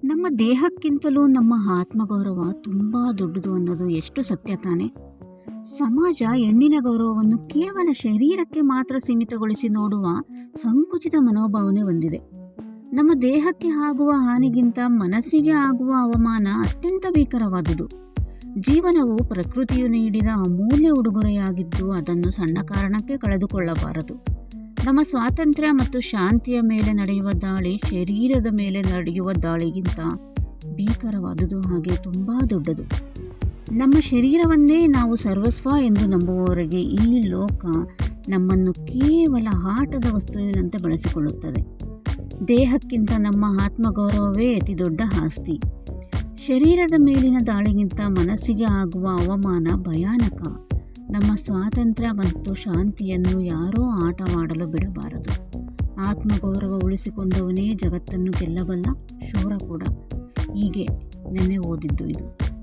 ನಮ್ಮ ದೇಹಕ್ಕಿಂತಲೂ ನಮ್ಮ ಆತ್ಮಗೌರವ ತುಂಬ ದೊಡ್ಡದು ಅನ್ನೋದು ಎಷ್ಟು ಸತ್ಯ ತಾನೆ. ಸಮಾಜ ಹೆಣ್ಣಿನ ಗೌರವವನ್ನು ಕೇವಲ ಶರೀರಕ್ಕೆ ಮಾತ್ರ ಸೀಮಿತಗೊಳಿಸಿ ನೋಡುವ ಸಂಕುಚಿತ ಮನೋಭಾವನೆ ಹೊಂದಿದೆ. ನಮ್ಮ ದೇಹಕ್ಕೆ ಆಗುವ ಹಾನಿಗಿಂತ ಮನಸ್ಸಿಗೆ ಆಗುವ ಅವಮಾನ ಅತ್ಯಂತ ಭೀಕರವಾದುದು. ಜೀವನವು ಪ್ರಕೃತಿಯು ನೀಡಿದ ಅಮೂಲ್ಯ ಉಡುಗೊರೆಯಾಗಿದ್ದು ಅದನ್ನು ಸಣ್ಣ ಕಾರಣಕ್ಕೆ ಕಳೆದುಕೊಳ್ಳಬಾರದು. ನಮ್ಮ ಸ್ವಾತಂತ್ರ್ಯ ಮತ್ತು ಶಾಂತಿಯ ಮೇಲೆ ನಡೆಯುವ ದಾಳಿ ಶರೀರದ ಮೇಲೆ ನಡೆಯುವ ದಾಳಿಗಿಂತ ಭೀಕರವಾದುದು, ಹಾಗೆ ತುಂಬ ದೊಡ್ಡದು. ನಮ್ಮ ಶರೀರವನ್ನೇ ನಾವು ಸರ್ವಸ್ವ ಎಂದು ನಂಬುವವರಿಗೆ ಈ ಲೋಕ ನಮ್ಮನ್ನು ಕೇವಲ ಆಟದ ವಸ್ತುವಿನಂತೆ ಬಳಸಿಕೊಳ್ಳುತ್ತದೆ. ದೇಹಕ್ಕಿಂತ ನಮ್ಮ ಆತ್ಮಗೌರವವೇ ಅತಿ ದೊಡ್ಡ ಆಸ್ತಿ. ಶರೀರದ ಮೇಲಿನ ದಾಳಿಗಿಂತ ಮನಸ್ಸಿಗೆ ಆಗುವ ಅವಮಾನ ಭಯಾನಕ. ನಮ್ಮ ಸ್ವಾತಂತ್ರ್ಯ ಮತ್ತು ಶಾಂತಿಯನ್ನು ಯಾರೋ ಆಟವಾಡಲು ಬಿಡಬಾರದು. ಆತ್ಮಗೌರವ ಉಳಿಸಿಕೊಂಡವನೇ ಜಗತ್ತನ್ನು ಗೆಲ್ಲಬಲ್ಲ ಶೂರ ಕೂಡ. ಹೀಗೆ ನೆನ್ನೆ ಓದಿದ್ದು ಇದು.